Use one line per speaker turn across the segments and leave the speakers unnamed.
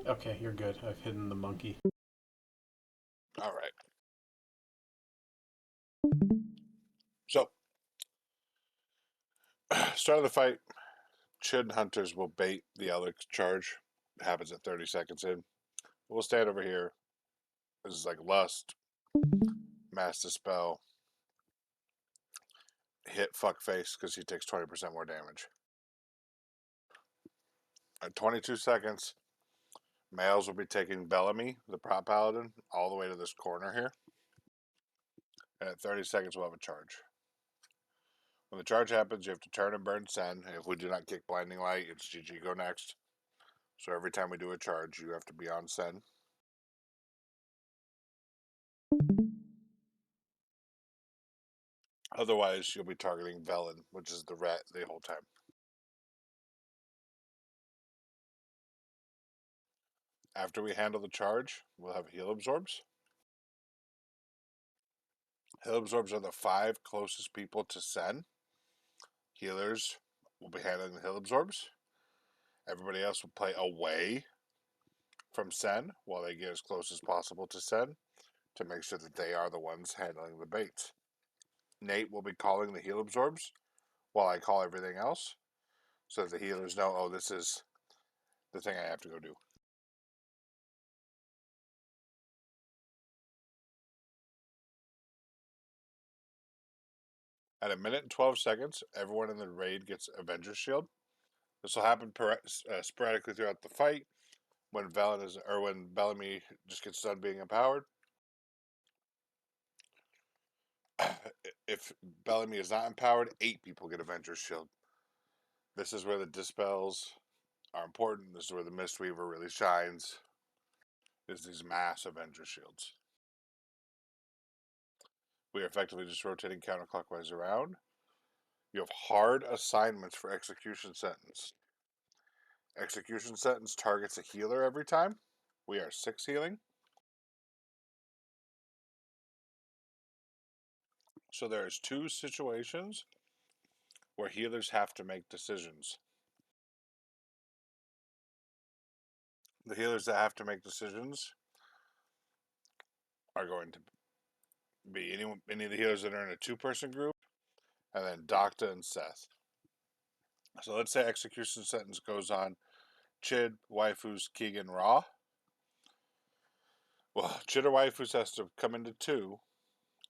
Okay, you're good. I've hidden the monkey.
All right. So, start of the fight, Chid hunters will bait the other charge. It happens at 30 seconds in. We'll stand over here. This is like Lust, Mass Dispel, hit Fuckface because he takes 20% more damage. At 22 seconds, males will be taking Bellamy, the prop paladin, all the way to this corner here. And at 30 seconds, we'll have a charge. When the charge happens, you have to turn and burn Sen. If we do not kick Blinding Light, it's GG go next. So every time we do a charge, you have to be on Sen. Otherwise, you'll be targeting Velen, which is the rat, the whole time. After we handle the charge, we'll have heal absorbs. Heal absorbs are the 5 closest people to Sen. Healers will be handling the heal absorbs. Everybody else will play away from Sen while they get as close as possible to Sen to make sure that they are the ones handling the baits. Nate will be calling the heal absorbs while I call everything else so that the healers know, oh, this is the thing I have to go do. At a minute and 12 seconds, everyone in the raid gets Avenger's Shield. This will happen sporadically throughout the fight when when Bellamy just gets done being empowered. If Bellamy is not empowered, 8 people get Avenger's Shield. This is where the dispels are important. This is where the Mistweaver really shines. Is these mass Avenger shields. We are effectively just rotating counterclockwise around. You have hard assignments for Execution Sentence. Execution Sentence targets a healer every time. We are 6 healing. So there's 2 situations where healers have to make decisions. The healers that have to make decisions are going to be any of the healers that are in a 2-person group, and then Docta and Seth. So let's say Execution Sentence goes on Chid, Waifus, Keegan, Raw. Well, Chid or Waifus has to come into 2,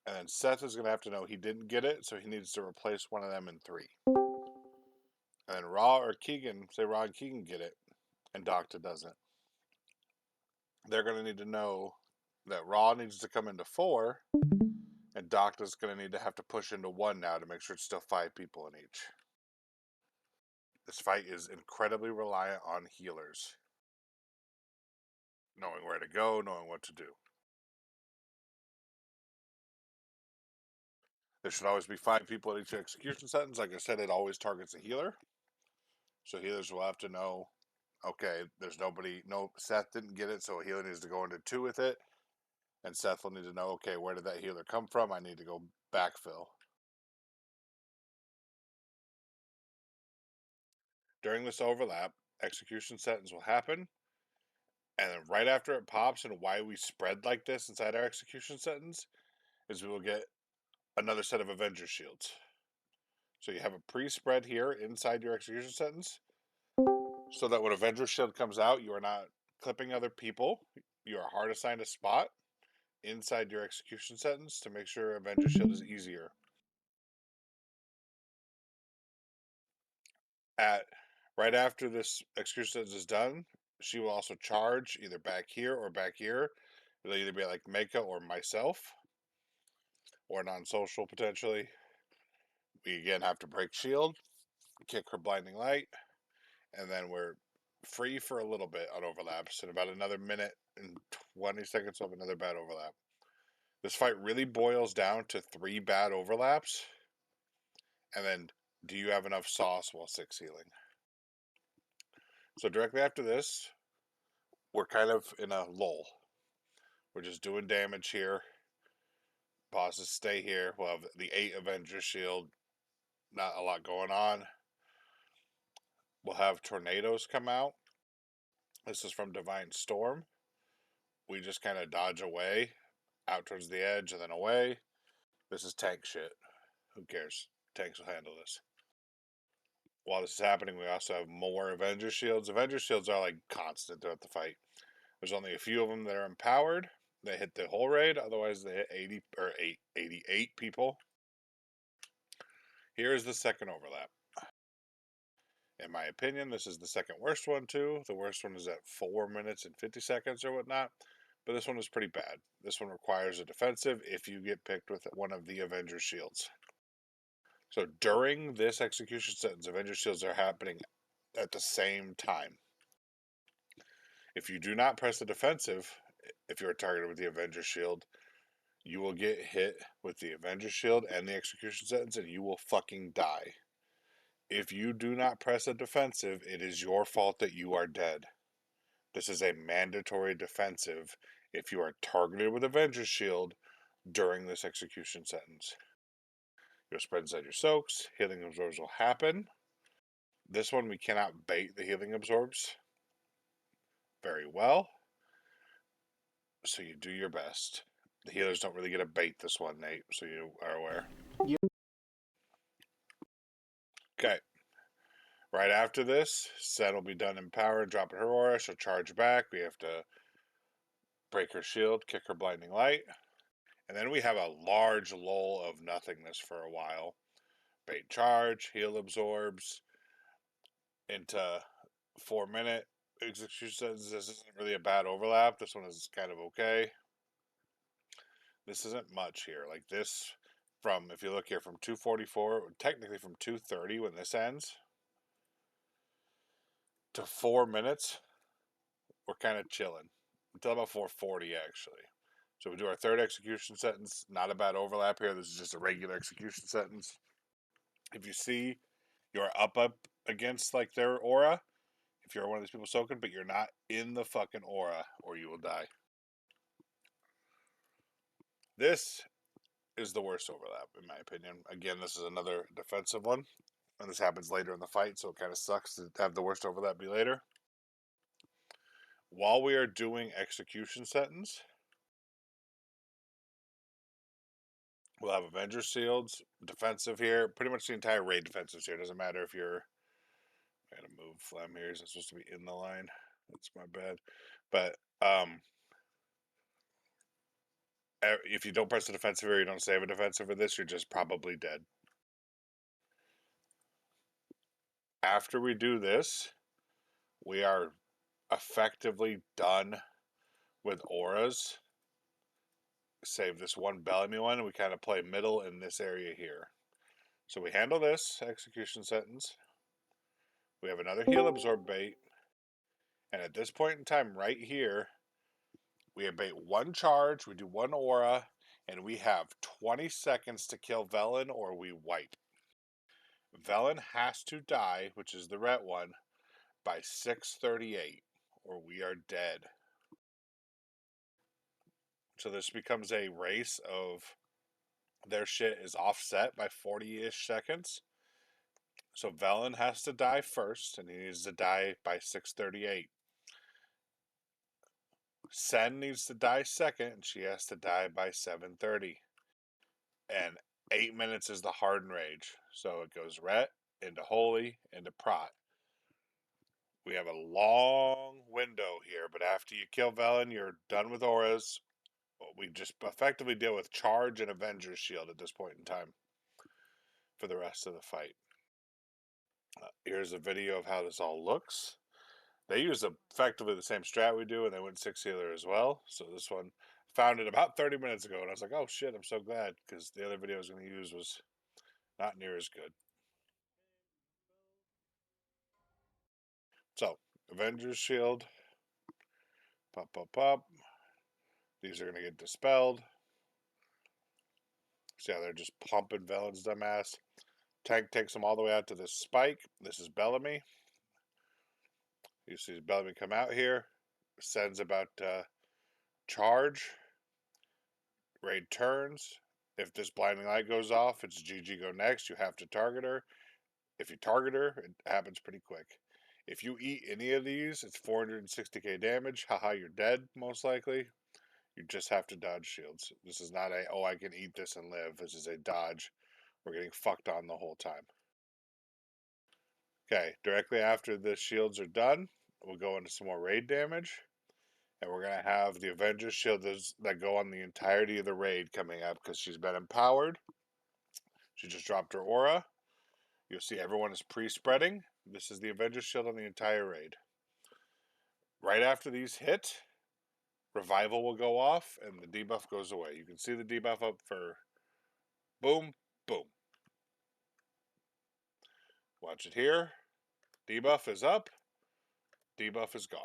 and then Seth is going to have to know he didn't get it, so he needs to replace one of them in 3. And then Raw or Keegan, say Raw and Keegan get it, and Docta doesn't. They're going to need to know that Raw needs to come into 4, and Docta's going to need to have to push into 1 now to make sure it's still 5 people in each. This fight is incredibly reliant on healers. Knowing where to go, knowing what to do. There should always be 5 people in each execution sentence. Like I said, it always targets a healer. So healers will have to know, okay, there's nobody, no, Seth didn't get it, so a healer needs to go into 2 with it. And Seth will need to know, okay, where did that healer come from? I need to go backfill. During this overlap, execution sentence will happen. And then right after it pops, and why we spread like this inside our execution sentence is we will get another set of Avenger shields. So you have a pre-spread here inside your execution sentence, so that when Avenger shield comes out, you are not clipping other people. You are hard assigned a spot inside your execution sentence to make sure Avenger shield is easier. At right after this execution sentence is done, she will also charge either back here or back here. It'll either be like Meka or myself, or non-social potentially. We again have to break shield, kick her blinding light, and then we're free for a little bit on overlaps. In about another minute and 20 seconds of another bad overlap. This fight really boils down to 3 bad overlaps, and then do you have enough sauce while 6 healing? So directly after this, we're kind of in a lull. We're just doing damage here. Bosses stay here. We'll have the 8 Avenger shield. Not a lot going on. We'll have tornadoes come out. This is from Divine Storm. We just kind of dodge away, out towards the edge, and then away. This is tank shit. Who cares? Tanks will handle this. While this is happening, we also have more Avenger Shields. Avenger Shields are like constant throughout the fight. There's only a few of them that are empowered. They hit the whole raid, otherwise they hit 88 people. Here is the second overlap. In my opinion, this is the second worst one too. The worst one is at 4 minutes and 50 seconds or whatnot. But this one is pretty bad. This one requires a defensive if you get picked with one of the Avenger Shields. So during this execution sentence, Avenger Shields are happening at the same time. If you do not press the defensive, if you're targeted with the Avenger Shield, you will get hit with the Avenger Shield and the execution sentence and you will fucking die. If you do not press a defensive, it is your fault that you are dead. This is a mandatory defensive if you are targeted with Avenger Shield during this execution sentence. You'll spread inside your soaks. Healing absorbs will happen. This one we cannot bait the healing absorbs very well. So you do your best. The healers don't really get a bait this one, Nate, so you are aware.
Yep.
Okay. Right after this, Sen will be done in power and dropping her aura. She'll charge back. We have to break her shield, kick her blinding light. And then we have a large lull of nothingness for a while. Bait charge, heal absorbs into 4 minute execution. This isn't really a bad overlap. This one is kind of okay. This isn't much here. Like this from, if you look here, from 244, technically from 230 when this ends, to 4 minutes, we're kind of chilling. Until about 440 actually. So we do our third execution sentence. Not a bad overlap here. This is just a regular execution sentence. If you see you're up against like their aura, if you're one of these people soaking, but you're not in the fucking aura, or you will die. This is the worst overlap, in my opinion. Again, this is another defensive one, and this happens later in the fight, so it kind of sucks to have the worst overlap be later. While we are doing execution sentence, we'll have Avenger Shields, defensive here. Pretty much the entire raid defensives here. Doesn't matter if you're... I gotta move Phlegm here. He's supposed to be in the line. That's my bad. But if you don't press the defensive or you don't save a defensive for this, you're just probably dead. After we do this, we are effectively done with auras. Save this one Bellamy one, and we kind of play middle in this area here. So we handle this execution sentence. We have another heal absorb bait. And at this point in time, right here, we abate one charge, we do one aura, and we have 20 seconds to kill Velen or we wipe. Velen has to die, which is the red one, by 6:38, or we are dead. So this becomes a race of their shit is offset by 40-ish seconds. So Velen has to die first, and he needs to die by 6:38. Sen needs to die second, and she has to die by 7:30. And 8 minutes is the hardened rage. So it goes ret into holy into prot. We have a long window here, but after you kill Velen, you're done with auras. We just effectively deal with charge and Avenger's Shield at this point in time for the rest of the fight. Here's a video of how this all looks. They use effectively the same strat we do, and they went 6 healer as well. So this one, found it about 30 minutes ago, and I was like, oh shit, I'm so glad, because the other video I was going to use was not near as good. So, Avenger's Shield. Pop, pop, pop. These are going to get dispelled. See how they're just pumping Velen's dumbass. Tank takes them all the way out to this spike. This is Bellamy. You see Bellamy come out here. Sends about charge. Raid turns. If this blinding light goes off, it's GG go next. You have to target her. If you target her, it happens pretty quick. If you eat any of these, it's 460k damage. Haha, you're dead, most likely. You just have to dodge shields. This is not a, oh, I can eat this and live. This is a dodge. We're getting fucked on the whole time. Okay, directly after the shields are done, we'll go into some more raid damage. And we're going to have the Avengers shield that go on the entirety of the raid coming up because she's been empowered. She just dropped her aura. You'll see everyone is pre-spreading. This is the Avengers shield on the entire raid. Right after these hit, Revival will go off and the debuff goes away. You can see the debuff up for boom, boom. Watch it here. Debuff is up. Debuff is gone.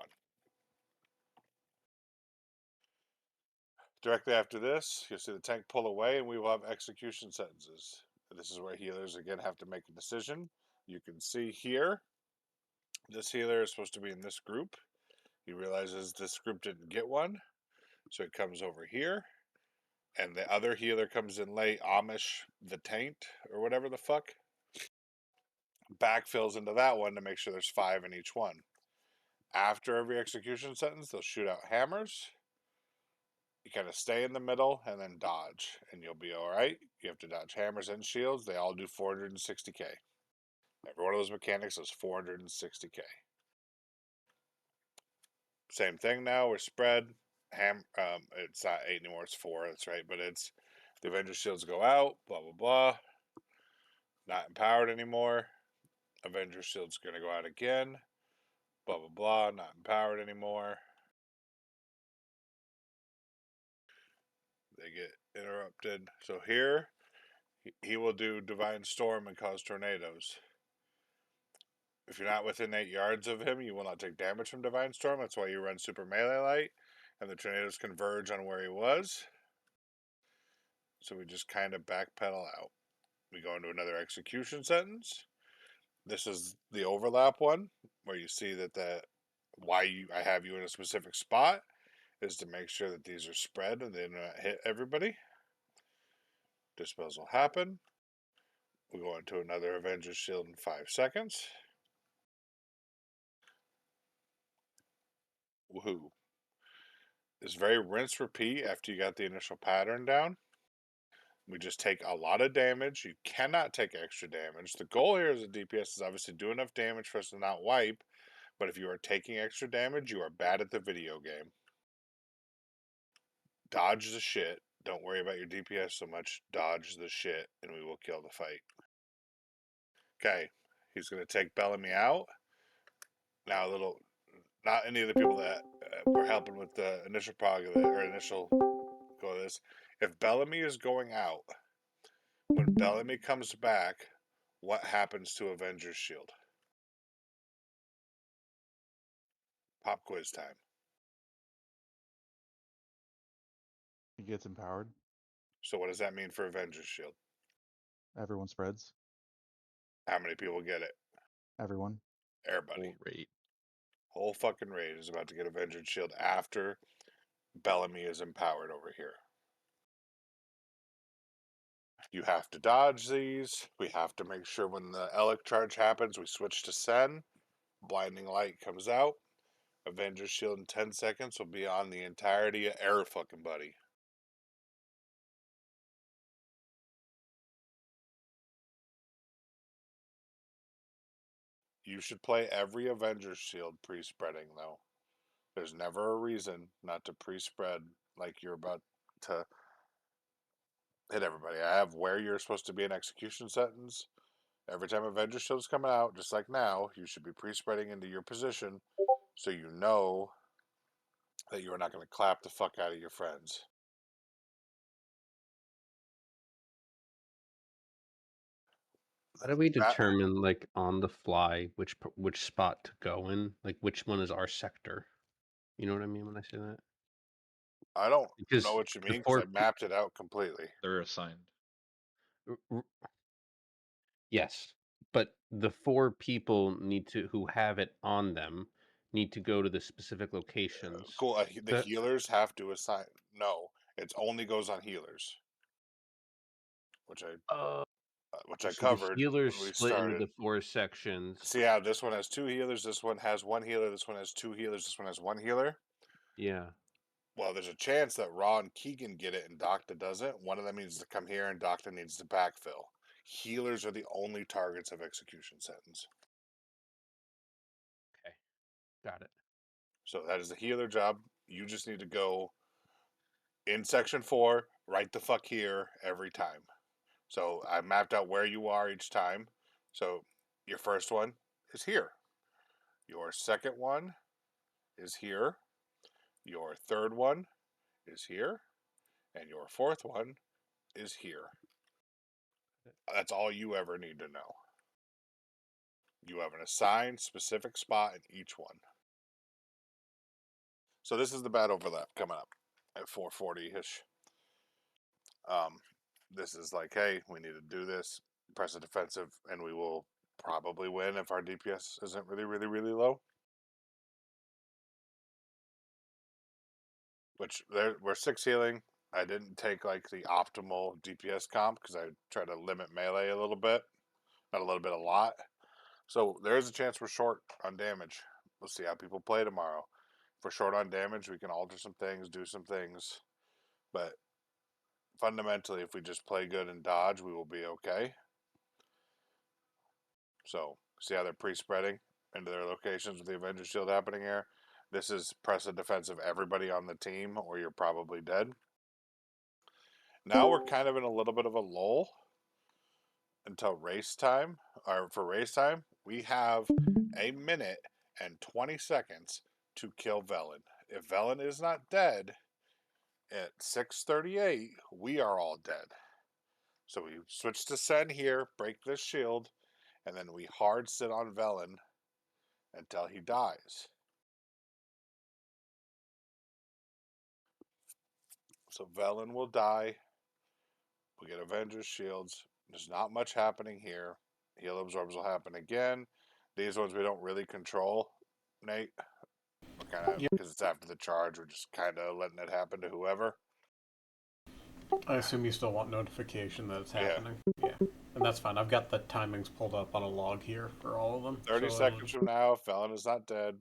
Directly after this, you'll see the tank pull away and we will have execution sentences. This is where healers again have to make a decision. You can see here, this healer is supposed to be in this group. He realizes this group didn't get one, so it comes over here. And the other healer comes in late, Amish the Taint, or whatever the fuck. Backfills into that one to make sure there's 5 in each one. After every execution sentence, they'll shoot out hammers. You kind of stay in the middle and then dodge, and you'll be all right. You have to dodge hammers and shields. They all do 460k. Every one of those mechanics is 460k. Same thing now. We're spread. It's not 8 anymore. It's 4. That's right. But it's the Avenger shields go out. Blah blah blah. Not empowered anymore. Avenger shield's gonna go out again. Blah blah blah. Not empowered anymore. They get interrupted. So here, he will do Divine Storm and cause tornadoes. If you're not within 8 yards of him, you will not take damage from Divine Storm. That's why you run Super Melee Light, and the tornadoes converge on where he was. So we just kind of backpedal out. We go into another execution sentence. This is the overlap one, where you see that I have you in a specific spot is to make sure that these are spread and they don't hit everybody. Dispels will happen. We go into another Avengers Shield in 5 seconds. Woohoo. It's very rinse repeat after you got the initial pattern down. We just take a lot of damage. You cannot take extra damage. The goal here as a DPS is obviously do enough damage for us to not wipe, but if you are taking extra damage, you are bad at the video game. Dodge the shit. Don't worry about your DPS so much. Dodge the shit, and we will kill the fight. Okay, he's going to take Bellamy out. Now, not any of the people that were helping with the initial initial go of this. If Bellamy is going out, when Bellamy comes back, what happens to Avengers Shield? Pop quiz time.
He gets empowered.
So what does that mean for Avengers Shield?
Everyone spreads.
How many people get it?
Everyone.
Everybody.
Whole rate.
Whole fucking raid is about to get Avengers Shield after Bellamy is empowered over here. You have to dodge these. We have to make sure when the Elec charge happens, we switch to Sen. Blinding Light comes out. Avengers Shield in 10 seconds will be on the entirety of Air fucking buddy. You should play every Avengers Shield pre-spreading though. There's never a reason not to pre-spread like you're about to hit everybody. I have where you're supposed to be in execution sentence. Every time Avengers Shield's coming out, just like now, you should be pre-spreading into your position so you know that you are not going to clap the fuck out of your friends.
How do we determine, like, on the fly, which spot to go in? Like, which one is our sector? You know what I mean when I say that?
I don't
Because
know what you mean
the
because I mapped it out completely.
They're assigned.
Yes, but the 4 people who have it on them need to go to the specific locations.
Cool. The
So,
healers have to assign. No, it only goes on healers. Which I which I
So the
covered
healers
when we
split into
started.
the 4 sections.
See how this one has 2 healers, this one has 1 healer, this one has 2 healers, this one has 1 healer?
Yeah.
Well, there's a chance that Raw and Keegan get it and Docta doesn't. One of them needs to come here and Docta needs to backfill. Healers are the only targets of execution sentence.
Okay. Got it.
So that is a healer job. You just need to go in section 4, right the fuck here every time. So I mapped out where you are each time. So your first one is here. Your second one is here. Your third one is here. And your fourth one is here. That's all you ever need to know. You have an assigned specific spot in each one. So this is the bad overlap coming up at 440-ish. This is like, hey, we need to do this, press a defensive, and we will probably win if our DPS isn't really, really, really low. Which we're 6 healing. I didn't take like the optimal DPS comp because I try to limit melee a little bit. Not a little bit, a lot. So there is a chance we're short on damage. We'll see how people play tomorrow. If we're short on damage, we can alter some things, do some things. But fundamentally, if we just play good and dodge, we will be okay. So see how they're pre-spreading into their locations with the Avenger Shield happening here. This is press a defensive everybody on the team or you're probably dead. Now we're kind of in a little bit of a lull until race time. Or for race time, we have a minute and 20 seconds to kill Velen. If Velen is not dead at 6:38, we are all dead. So we switch to Sen here, break this shield, and then we hard sit on Velen until he dies. So Velen will die. We get Avengers shields. There's not much happening here. Heal absorbs will happen again. These ones we don't really control, Nate. We're kind of, because it's after the charge, we're just kind of letting it happen to whoever.
I assume you still want notification that it's happening. Yeah. And that's fine. I've got the timings pulled up on a log here for all of them.
30 seconds from now, if Velen is not dead,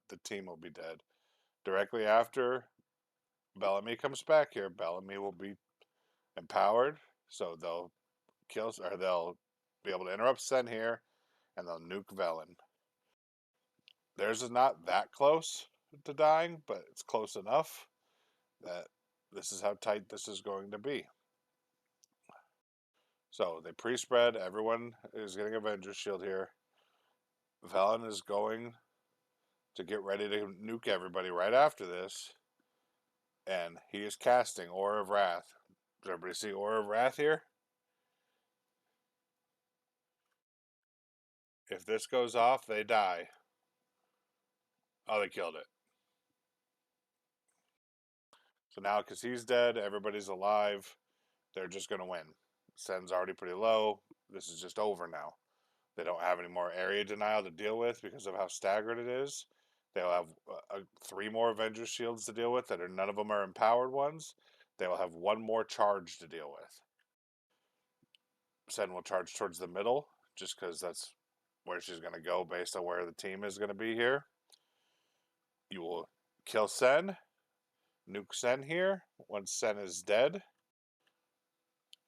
the team will be dead. Directly after Bellamy comes back here, Bellamy will be empowered, so they'll kill, or they'll be able to interrupt Sen here, and they'll nuke Velen. Theirs is not that close to dying, but it's close enough that this is how tight this is going to be. So they pre-spread. Everyone is getting Avengers Shield here. Velen is going to get ready to nuke everybody right after this. And he is casting Aura of Wrath. Does everybody see Aura of Wrath here? If this goes off, they die. Oh, they killed it. So now, because he's dead, everybody's alive. They're just going to win. Sen's already pretty low. This is just over now. They don't have any more area denial to deal with because of how staggered it is. They'll have 3 more Avengers shields to deal with that are none of them are empowered ones. They will have 1 more charge to deal with. Sen will charge towards the middle just because that's where she's going to go based on where the team is going to be here. You will kill Sen, nuke Sen here. Once Sen is dead,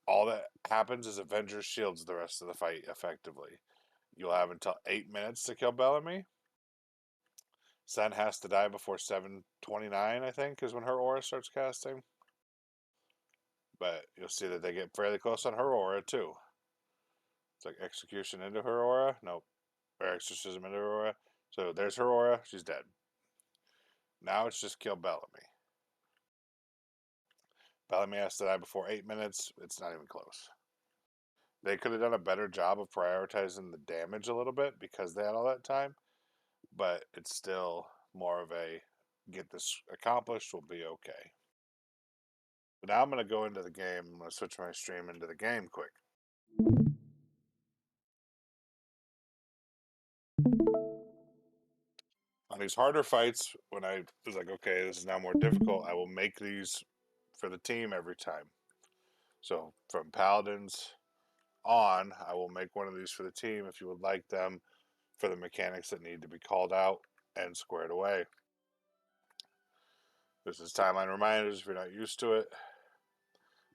all that happens is Avengers shields the rest of the fight effectively. You'll have until 8 minutes to kill Bellamy. Sen has to die before 7:29, I think, is when her aura starts casting. But you'll see that they get fairly close on her aura, too. It's like execution into her aura. Nope. Or exorcism into her aura. So there's her aura. She's dead. Now it's just kill Bellamy. Bellamy has to die before 8 minutes. It's not even close. They could have done a better job of prioritizing the damage a little bit because they had all that time. But it's still more of a get this accomplished, we'll be okay. But now I'm going to go into the game. I'm going to switch my stream into the game quick. On these harder fights, when I was like, okay, this is now more difficult, I will make these for the team every time. So from Paladins, on, I will make one of these for the team if you would like them for the mechanics that need to be called out and squared away. This is timeline reminders if you're not used to it.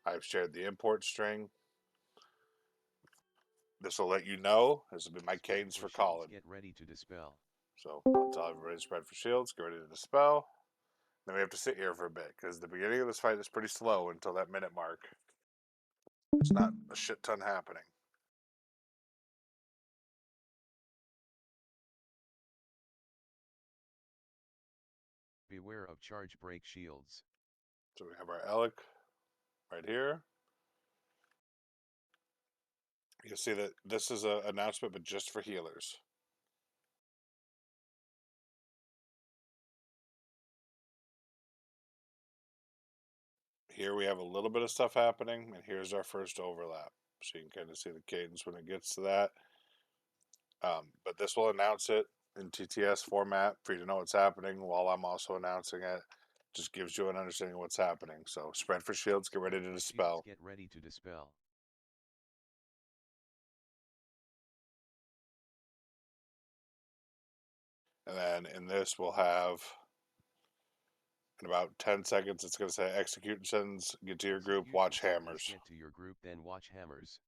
I've shared the import string. This will let you know. This will be my cadence for calling.
Get ready to dispel.
So I'll tell everybody to spread for shields, get ready to dispel. Then we have to sit here for a bit because the beginning of this fight is pretty slow until that minute mark. It's not a shit ton happening.
Beware of charge break shields.
So we have our Alec right here. You can see that this is an announcement, but just for healers. Here we have a little bit of stuff happening, and here's our first overlap. So you can kind of see the cadence when it gets to that. But this will announce it in TTS format for you to know what's happening while I'm also announcing it. Just gives you an understanding of what's happening. So spread for shields, get ready to dispel.
Get ready to dispel.
And then in this we'll have, in about 10 seconds, it's going to say execute sentence, get to your group, watch hammers.
Get to your group, then watch hammers.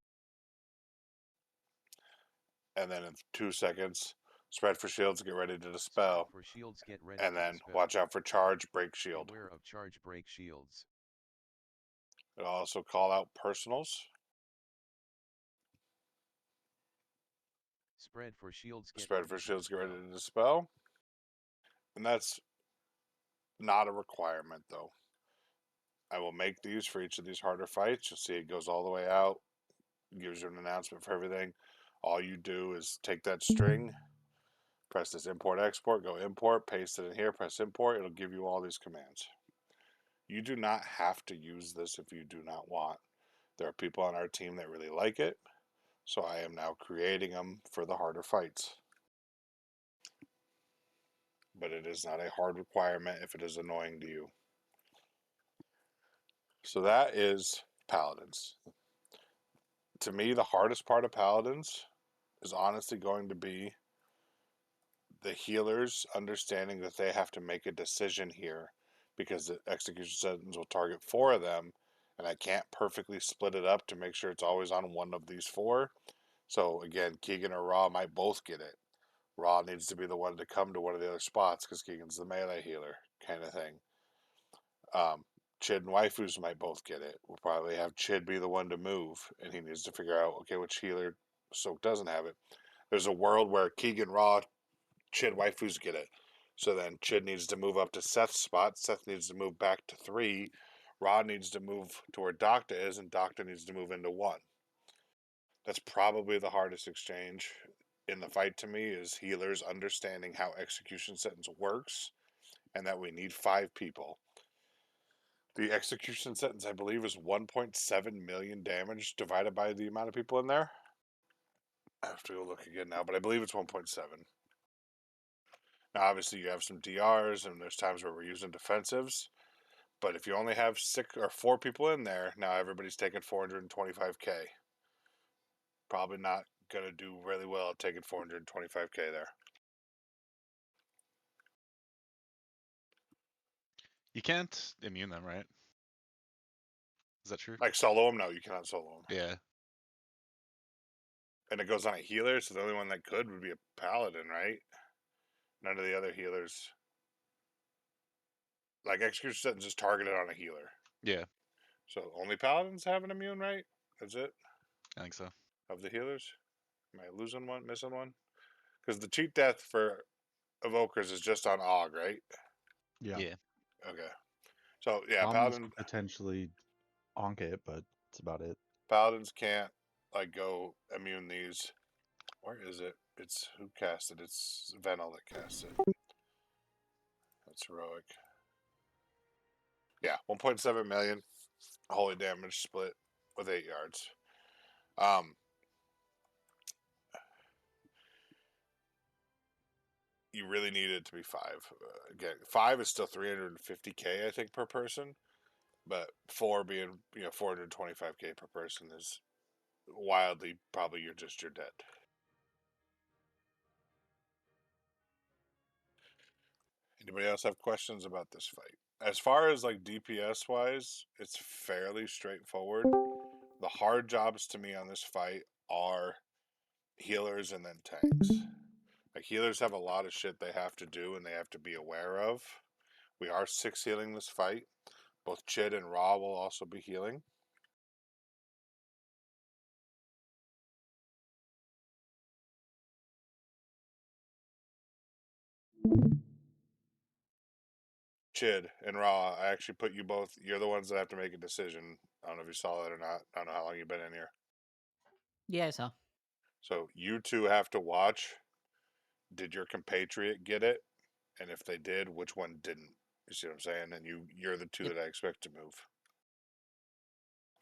And then in 2 seconds, spread for shields, get ready to dispel.
For shields, get ready
and
to
then
dispel.
watch out for charge, break shield.
Beware of charge break shields.
It'll also call out personals.
Spread for shields, get
Spread for shields, get ready to dispel. And that's not a requirement, though. I will make these for each of these harder fights. You'll see it goes all the way out. It gives you an announcement for everything. All you do is take that string, press this import export, go import, paste it in here, press import. It'll give you all these commands. You do not have to use this if you do not want. There are people on our team that really like it, so I am now creating them for the harder fights. But it is not a hard requirement if it is annoying to you. So that is Paladins. To me, the hardest part of Paladins is honestly going to be the healers understanding that they have to make a decision here because the execution sentence will target 4 of them, and I can't perfectly split it up to make sure it's always on one of these 4. So again, Keegan or Raw might both get it. Raw needs to be the one to come to one of the other spots because Keegan's the melee healer kind of thing. Chid and Waifus might both get it. We'll probably have Chid be the one to move, and he needs to figure out, okay, which healer Soak doesn't have it. There's a world where Keegan, Raw, Chid, Waifus get it. So then Chid needs to move up to Seth's spot. Seth needs to move back to 3. Raw needs to move to where Doctor is, and Doctor needs to move into 1. That's probably the hardest exchange in the fight to me, is healers understanding how execution sentence works and that we need 5 people. The execution sentence, I believe, is 1.7 million damage divided by the amount of people in there. I have to go look again now, but I believe it's 1.7. Now, obviously, you have some DRs, and there's times where we're using defensives. But if you only have 6 or 4 people in there, now everybody's taking 425k. Probably not going to do really well at taking 425k there.
You can't immune them, right? Is that true?
Like solo them? No, you cannot solo them.
Yeah.
And it goes on a healer, so the only one that could would be a paladin, right? None of the other healers. Like execution sentence is targeted on a healer.
Yeah.
So only paladins have an immune, right? That's it?
I think so.
Of the healers? Am I losing one, missing one? Because the cheat death for evokers is just on AUG, right?
Yeah.
Okay. So yeah,
Shamans
paladin
could potentially onk it, but that's about it.
paladins can't like go immune these. Where is it? It's who cast it? It's Venal that cast it. That's heroic. Yeah, 1.7 million holy damage split with 8 yards. You really need it to be 5. Again, 5 is still 350k, I think, per person, but 4 being 425k per person is wildly, probably you're dead. Anybody else have questions about this fight? As far as like DPS wise, it's fairly straightforward. The hard jobs to me on this fight are healers and then tanks. Like healers have a lot of shit they have to do and they have to be aware of. We are 6 healing this fight. Both Chid and Ra will also be healing. Chid and Ra, I actually put you both. You're the ones that have to make a decision. I don't know if you saw that or not. I don't know how long you've been in here.
Yeah, I saw.
So you two have to watch. Did your compatriot get it? And if they did, which one didn't? You see what I'm saying? And you're the two
Yep.
that I expect to move.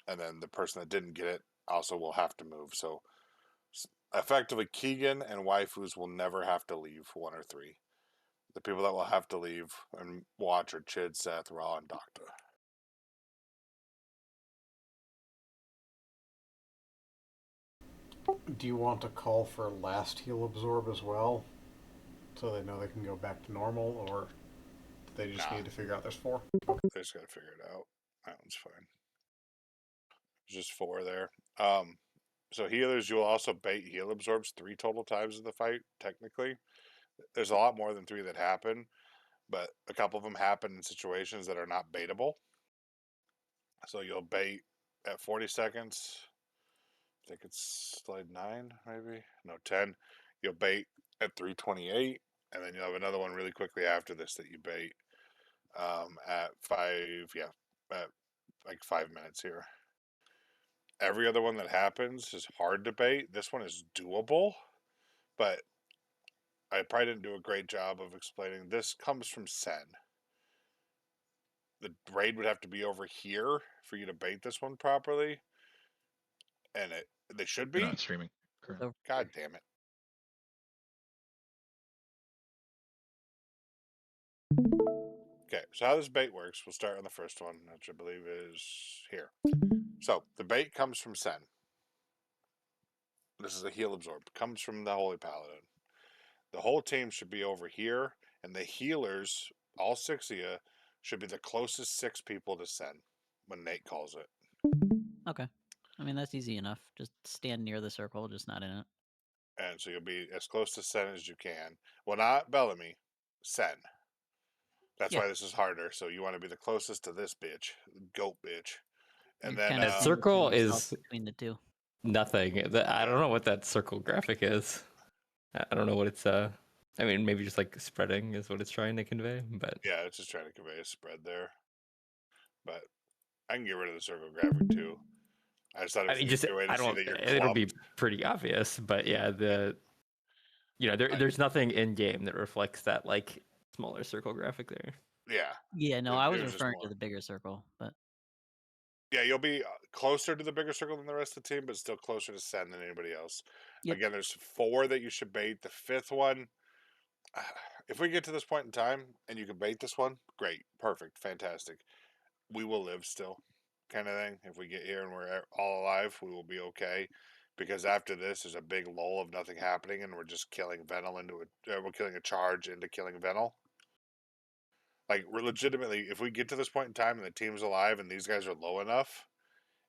And then the person that didn't get it also will have to move. So effectively, Keegan and waifus will never have to leave 1 or 3. The people that will have to leave and watch are Chid, Seth, Ra, and Doctor.
Do you want to call for last heal absorb as well? So they know they can go back to normal, or they just need to figure out there's 4? Okay.
They just got to figure it out. That one's fine. There's just 4 there. So healers, you will also bait heal absorbs 3 total times in the fight, technically. There's a lot more than 3 that happen, but a couple of them happen in situations that are not baitable. So you'll bait at 40 seconds. I think it's slide 9, maybe? No, 10. You'll bait at 328, and then you'll have another one really quickly after this that you bait at 5, at like 5 minutes here. Every other one that happens is hard to bait. This one is doable, but I probably didn't do a great job of explaining. This comes from Sen. The raid would have to be over here for you to bait this one properly, and they should be.
You're not streaming currently.
God damn it. Okay, so how this bait works, we'll start on the first one, which I believe is here. So the bait comes from Sen. This is a heal absorb. Comes from the Holy Paladin. The whole team should be over here, and the healers, all 6 of you, should be the closest 6 people to Sen when Nate calls it.
Okay. I mean, that's easy enough. Just stand near the circle, just not in it.
And so you'll be as close to Sen as you can. Well, not Bellamy, Sen. That's
Yeah.
why this is harder. So you want to be the closest to this bitch, goat bitch. And
You're
then
kinda
That circle
sandwiching yourself
is
between the two.
nothing. I don't know what that circle graphic is. I don't know what it's. I mean, maybe just like spreading is what it's trying to convey. But
yeah, it's just trying to convey a spread there. But I can get rid of the circle graphic too. I just thought it was an easier way to see that you're clumped.
It'll be pretty obvious. But yeah, there's nothing in game that reflects that like smaller circle graphic there.
Yeah.
Yeah, no, I was referring to the bigger circle, but
yeah, you'll be closer to the bigger circle than the rest of the team, but still closer to Sen than anybody else.
Yep.
Again, there's 4 that you should bait. The 5th one, if we get to this point in time and you can bait this one, great, perfect, fantastic. We will live still, kind of thing. If we get here and we're all alive, we will be okay. Because after this, there's a big lull of nothing happening, and we're just killing Venal into it. We're killing a charge into killing Venal. Like, we're legitimately, if we get to this point in time and the team's alive and these guys are low enough,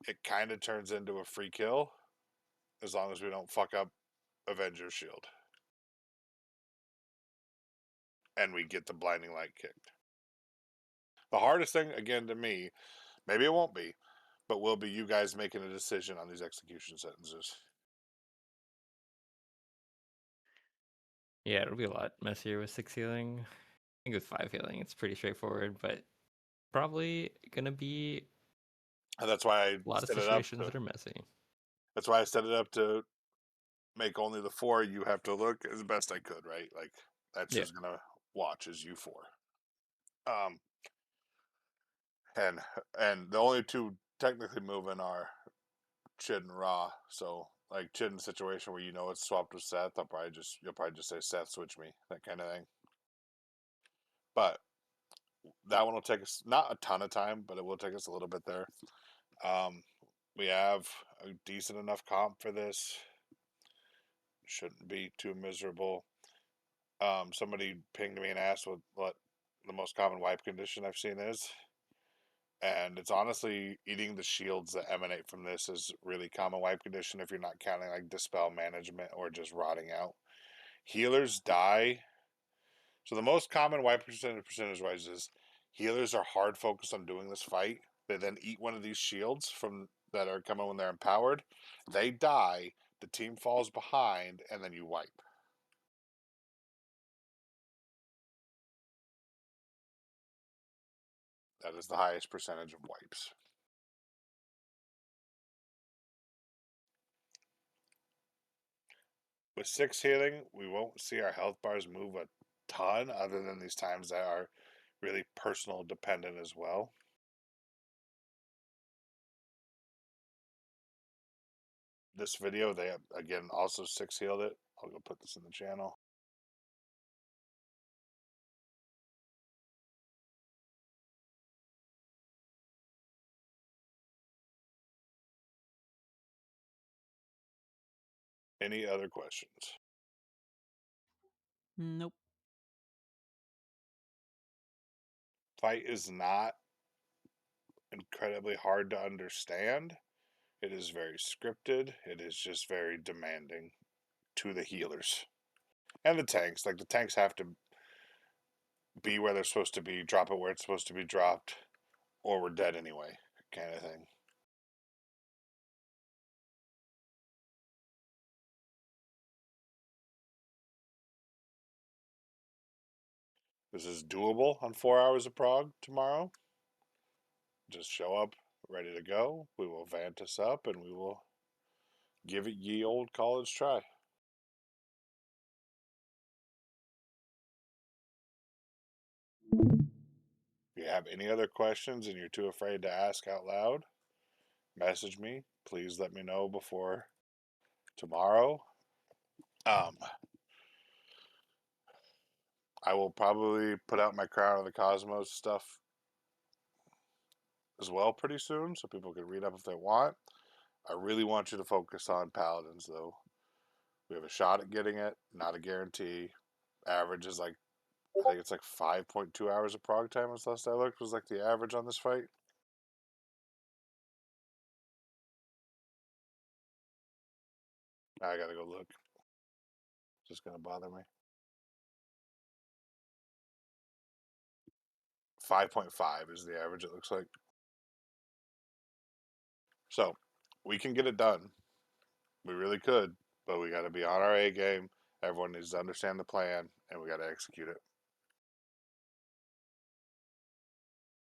it kind of turns into a free kill, as long as we don't fuck up Avenger's shield. And we get the blinding light kicked. The hardest thing, again, to me, maybe it won't be, but will be you guys making a decision on these execution sentences.
Yeah, it'll be a lot messier with 6 healing. I think with 5 healing, it's pretty straightforward, but probably gonna be
And that's why I
a lot of
set it up
situations that are messy.
That's why I set it up to make only the 4 you have to look as best I could, right? Like, that's who's gonna watch is you 4. And the only 2 technically moving are Chid and Ra. So like Chid in a situation where you know it's swapped with Seth, you'll probably just say Seth switch me, that kind of thing. But that one will take us not a ton of time, but it will take us a little bit there. We have a decent enough comp for this. Shouldn't be too miserable. Somebody pinged me and asked what the most common wipe condition I've seen is. And it's honestly eating the shields that emanate from this is really common wipe condition if you're not counting like dispel management or just rotting out. Healers die. So the most common wipe percentage wise is healers are hard focused on doing this fight. They then eat one of these shields from that are coming when they're empowered. They die, the team falls behind, and then you wipe. That is the highest percentage of wipes. With 6 healing, we won't see our health bars move a ton other than these times that are really personal dependent as well. This video, they have, again, also 6 healed it. I'll go put this in the channel. Any other questions?
Nope.
Fight is not incredibly hard to understand. It is very scripted. It is just very demanding to the healers and the tanks. Like the tanks have to be where they're supposed to be, drop it where it's supposed to be dropped, or we're dead anyway, kind of thing. This is doable on 4 hours of prog tomorrow. Just show up ready to go. We will Vantus up and we will give it ye old college try. If you have any other questions and you're too afraid to ask out loud, message me. Please let me know before tomorrow. I will probably put out my Crown of the Cosmos stuff as well pretty soon so people can read up if they want. I really want you to focus on Paladins though. We have a shot at getting it, not a guarantee. Average is like, I think it's like 5.2 hours of prog time as last I looked was like the average on this fight. I gotta go look. It's just gonna bother me. 5.5 is the average, it looks like. So we can get it done. We really could, but we got to be on our A game. Everyone needs to understand the plan, and we got to execute it.